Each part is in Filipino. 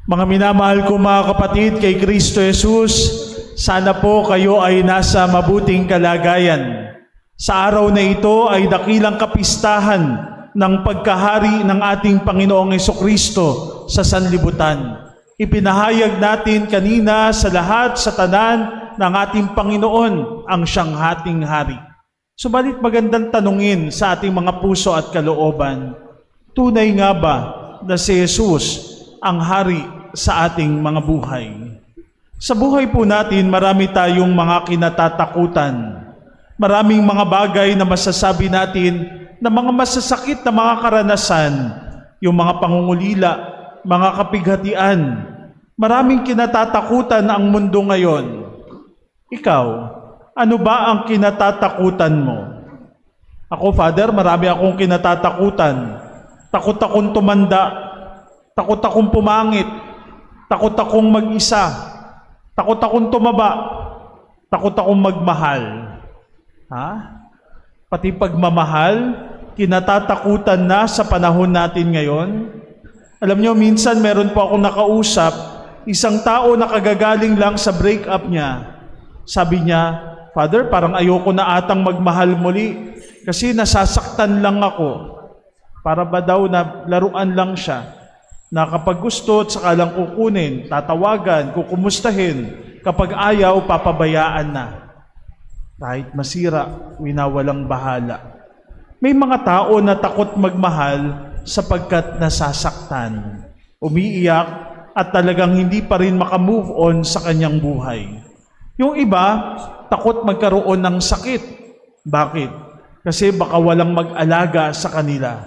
Mga minamahal ko mga kapatid kay Kristo Jesus, sana po kayo ay nasa mabuting kalagayan. Sa araw na ito ay dakilang kapistahan ng pagkahari ng ating Panginoong Hesukristo sa sanlibutan. Ipinahayag natin kanina sa lahat sa tanan ng ating Panginoon ang siyang hating hari. Subalit magandang tanungin sa ating mga puso at kalooban, tunay nga ba na si Jesus ang hari sa ating mga buhay? Sa buhay po natin, marami tayong mga kinatatakutan. Maraming mga bagay na masasabi natin na mga masasakit na mga karanasan, yung mga pangungulila, mga kapighatian. Maraming kinatatakutan ang mundo ngayon. Ikaw, ano ba ang kinatatakutan mo? Ako, Father, marami akong kinatatakutan. Takot akong tumanda. Takot akong pumangit. Takot akong mag-isa. Takot akong tumaba. Takot akong magmahal. Pati pagmamahal, kinatatakutan na sa panahon natin ngayon. Alam nyo, minsan meron po akong nakausap, isang tao na kagagaling lang sa breakup niya. Sabi niya, Father, parang ayoko na atang magmahal muli kasi nasasaktan lang ako. Para ba daw na laruan lang siya, na kapag gusto at saka lang kukunin, tatawagan, kukumustahin, kapag ayaw, papabayaan na. Kahit masira, winawalang bahala. May mga tao na takot magmahal sapagkat nasasaktan, umiiyak, at talagang hindi pa rin makamove on sa kanyang buhay. Yung iba, takot magkaroon ng sakit. Bakit? Kasi baka walang mag-alaga sa kanila.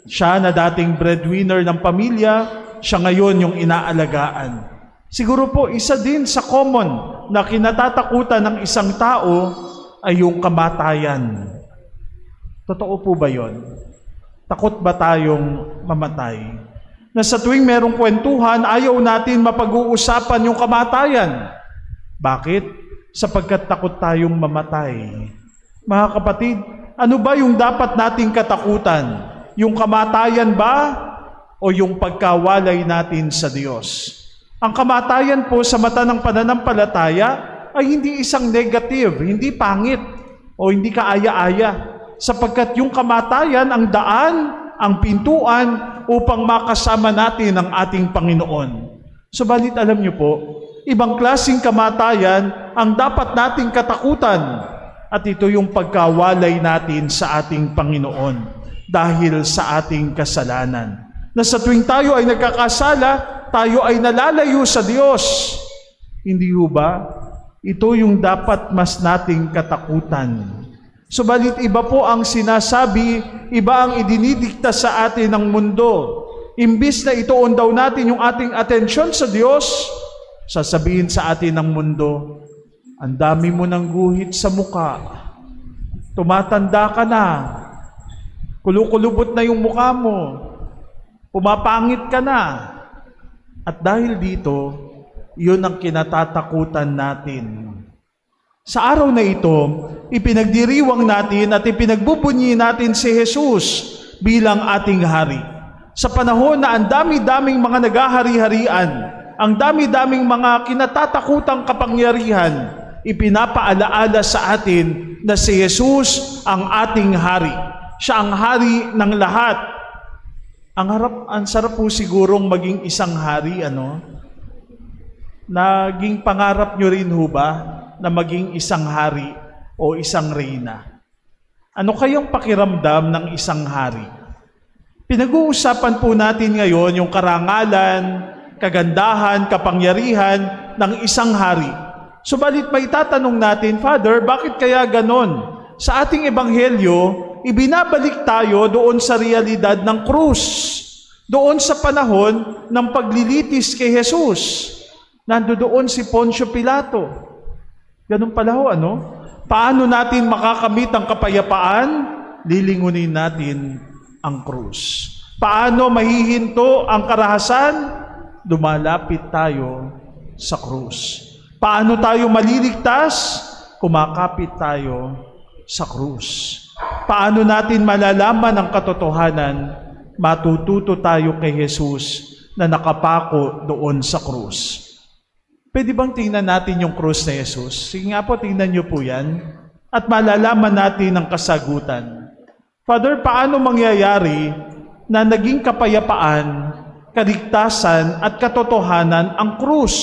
Siya na dating breadwinner ng pamilya, siya ngayon yung inaalagaan. Siguro po, isa din sa common na kinatatakutan ng isang tao ay yung kamatayan. Totoo po ba yon? Takot ba tayong mamatay? Na sa tuwing merong kwentuhan, ayaw natin mapag-uusapan yung kamatayan. Bakit? Sapagkat takot tayong mamatay. Mga kapatid, ano ba yung dapat nating katakutan? Yung kamatayan ba o yung pagkawalay natin sa Diyos? Ang kamatayan po sa mata ng pananampalataya ay hindi isang negative, hindi pangit o hindi kaaya-aya. Sapagkat yung kamatayan ang daan, ang pintuan upang makasama natin ang ating Panginoon. Subalit alam niyo po, ibang klaseng kamatayan ang dapat nating katakutan. At ito yung pagkawalay natin sa ating Panginoon dahil sa ating kasalanan. Na sa tuwing tayo ay nagkakasala, tayo ay nalalayo sa Diyos. Hindi ho ba? Ito yung dapat mas nating katakutan. Subalit iba po ang sinasabi, iba ang idinidikta sa atin ng mundo. Imbis na ituon daw natin yung ating atensyon sa Diyos, sasabihin sa atin ng mundo, ang dami mo ng guhit sa muka, tumatanda ka na, kulukulubot na yung mukha mo, pumapangit ka na. At dahil dito, yun ang kinatatakutan natin. Sa araw na ito, ipinagdiriwang natin at ipinagbubunyi natin si Jesus bilang ating hari. Sa panahon na ang dami-daming mga nagahari-harian, ang dami-daming mga kinatatakutang kapangyarihan, ipinapaalaala sa atin na si Jesus ang ating hari. Siya ang hari ng lahat. Ang sarap po sigurong maging isang hari, Naging pangarap nyo rin ho ba na maging isang hari o isang reyna? Ano kayang pakiramdam ng isang hari? Pinag-uusapan po natin ngayon yung karangalan, kagandahan, kapangyarihan ng isang hari. Subalit may tatanong natin, Father, bakit kaya ganon? Sa ating ebanghelyo, ibinabalik tayo doon sa realidad ng krus. Doon sa panahon ng paglilitis kay Jesus. Nandoon si Poncio Pilato. Ganun pala ho, Paano natin makakamit ang kapayapaan? Lilingunin natin ang krus. Paano mahihinto ang karahasan? Lumalapit tayo sa krus. Paano tayo maliligtas? Kumakapit tayo sa krus. Paano natin malalaman ang katotohanan? Matututo tayo kay Jesus na nakapako doon sa krus. Pwede bang tingnan natin yung krus ni Jesus? Sige nga po, tingnan niyo po yan. At malalaman natin ang kasagutan. Father, paano mangyayari na naging kapayapaan, kaligtasan at katotohanan ang krus?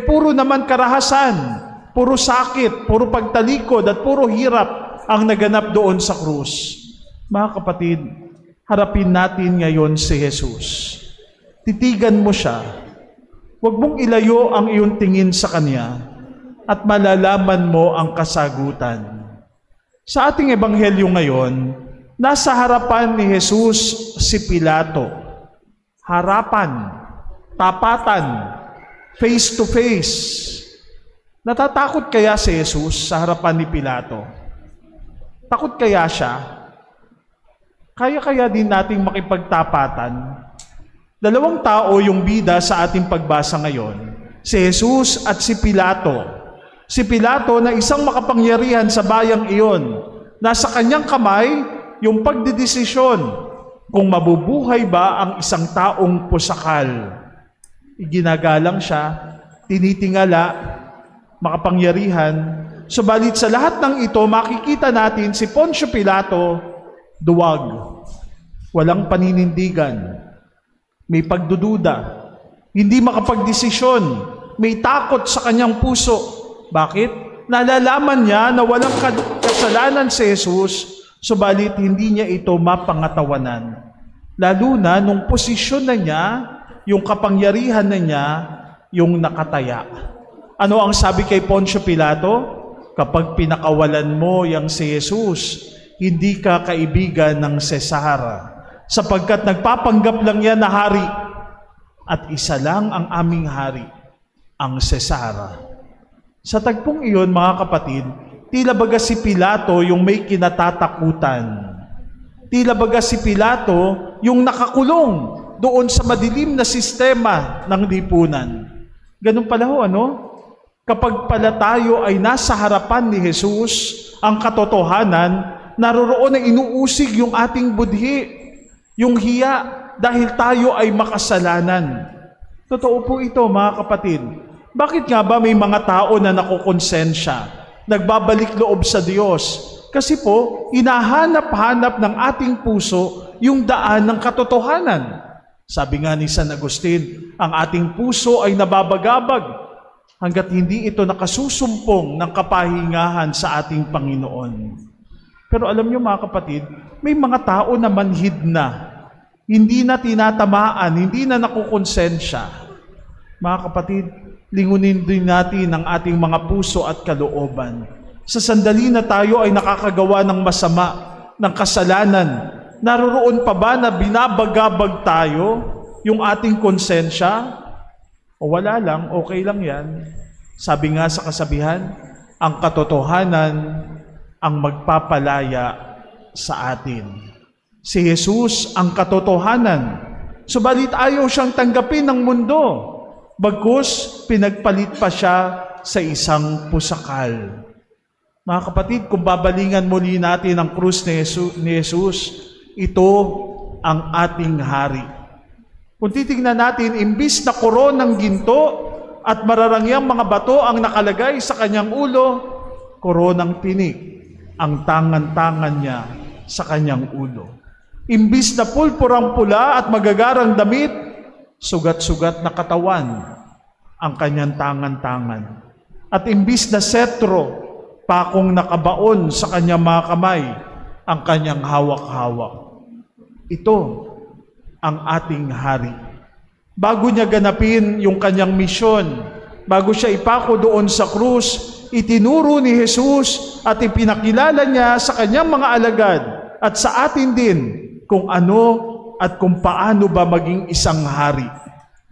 Puro naman karahasan, puro sakit, puro pagtalikod at puro hirap ang naganap doon sa krus. Mga kapatid, harapin natin ngayon si Jesus. Titigan mo siya. Huwag mong ilayo ang iyong tingin sa Kanya at malalaman mo ang kasagutan. Sa ating ebanghelyo ngayon, nasa harapan ni Jesus si Pilato. Harapan, tapatan, face to face. Natatakot kaya si Jesus sa harapan ni Pilato? Takot kaya siya? Kaya din nating makipagtapatan? Dalawang tao yung bida sa ating pagbasa ngayon, si Jesus at si Pilato. Si Pilato na isang makapangyarihan sa bayang iyon, nasa kanyang kamay yung pagdedesisyon kung mabubuhay ba ang isang taong pusakal. Iginagalang siya, tinitingala, makapangyarihan. Subalit sa lahat ng ito, makikita natin si Poncio Pilato, duwag, walang paninindigan, may pagdududa, hindi makapagdesisyon, may takot sa kanyang puso. Bakit? Nalalaman niya na walang kasalanan si Jesus, subalit hindi niya ito mapangatawanan. Lalo na nung posisyon na niya, yung kapangyarihan na niya, yung nakataya. Ano ang sabi kay Poncio Pilato? Kapag pinakawalan mo yang si Jesus, hindi ka kaibigan ng Cesar. Sapagkat nagpapanggap lang yan na hari, at isa lang ang aming hari, ang Cesar. Sa tagpong iyon, mga kapatid, tila baga si Pilato yung may kinatatakutan. Tila baga si Pilato yung nakakulong doon sa madilim na sistema ng lipunan. Ganun pala ho, ano? Kapag pala tayo ay nasa harapan ni Jesus, ang katotohanan, naroroon na inuusig yung ating budhi, yung hiya, dahil tayo ay makasalanan. Totoo po ito, mga kapatid. Bakit nga ba may mga tao na nakukonsensya, nagbabalik loob sa Diyos? Kasi po, hinahanap-hanap ng ating puso yung daan ng katotohanan. Sabi nga ni San Agustin, ang ating puso ay nababagabag hanggat hindi ito nakasusumpong ng kapahingahan sa ating Panginoon. Pero alam niyo mga kapatid, may mga tao na manhid na, hindi na tinatamaan, hindi na nakukonsensya. Mga kapatid, lingunin din natin ang ating mga puso at kalooban. Sa sandali na tayo ay nakakagawa ng masama, ng kasalanan, naroroon pa ba na binabagabag tayo yung ating konsensya? O wala lang, okay lang yan. Sabi nga sa kasabihan, ang katotohanan ang magpapalaya sa atin. Si Jesus ang katotohanan. Subalit ayaw siyang tanggapin ng mundo. Bagkus, pinagpalit pa siya sa isang pusakal. Mga kapatid, kung babalingan muli natin ang krus ni Jesus, ito ang ating hari. Kung titingnan natin, imbis na koronang ginto at mararangyang mga bato ang nakalagay sa kanyang ulo, koronang tinik ang tangan-tangan niya sa kanyang ulo. Imbis na pulpurang pula at magagarang damit, sugat-sugat na katawan ang kanyang tangan-tangan. At imbis na setro, pakong nakabaon sa kanyang mga kamay, ang kanyang hawak-hawak. Ito ang ating hari. Bago niya ganapin yung kanyang misyon, bago siya ipako doon sa krus, itinuro ni Jesus at ipinakilala niya sa kanyang mga alagad at sa atin din kung ano at kung paano ba maging isang hari.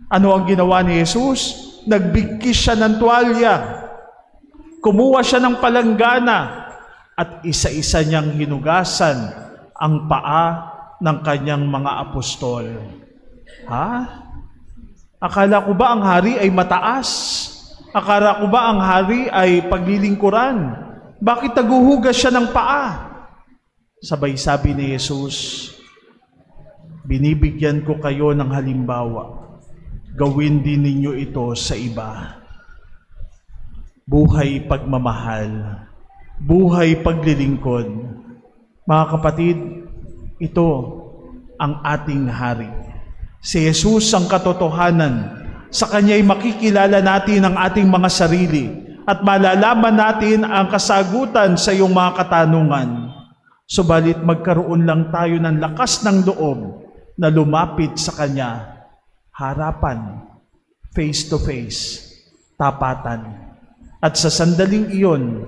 Ano ang ginawa ni Jesus? Nagbigkis siya ng tuwalya, kumuha siya ng palanggana at isa-isa niyang hinugasan ang paa ng kanyang mga apostol. Ha? Akala ko ba ang hari ay mataas? Akala ko ba ang hari ay paglilingkuran? Bakit naguhugas siya ng paa? Sabay sabi ni Jesus, binibigyan ko kayo ng halimbawa. Gawin din ninyo ito sa iba. Buhay pagmamahal, buhay paglilingkod. Mga kapatid, ito ang ating hari. Si Jesus ang katotohanan. Sa Kanya'y makikilala natin ang ating mga sarili at malalaman natin ang kasagutan sa iyong mga katanungan. Subalit magkaroon lang tayo ng lakas ng loob na lumapit sa Kanya, harapan, face to face, tapatan. At sa sandaling iyon,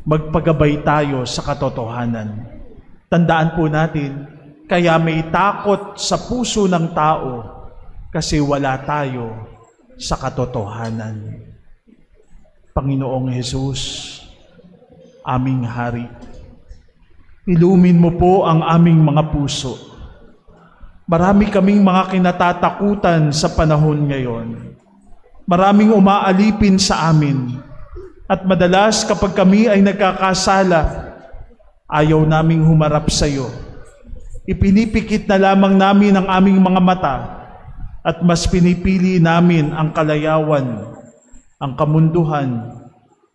magpagabay tayo sa katotohanan. Tandaan po natin, kaya may takot sa puso ng tao kasi wala tayo sa katotohanan. Panginoong Jesus, aming hari, ilumin mo po ang aming mga puso. Marami kaming mga kinatatakutan sa panahon ngayon. Maraming umaalipin sa amin. At madalas kapag kami ay nagkakasala, ayaw naming humarap sa iyo. Ipinipikit na lamang namin ang aming mga mata at mas pinipili namin ang kalayawan, ang kamunduhan,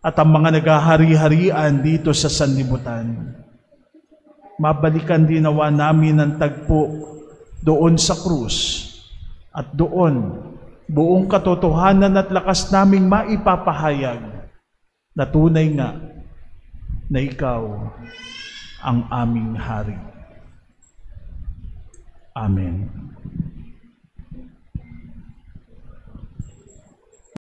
at ang mga naghahari-harian dito sa sanlibutan. Mabalikan din nawa namin ang tagpo doon sa krus at doon buong katotohanan at lakas naming maipapahayag na tunay nga na ikaw ang aming hari. Amen.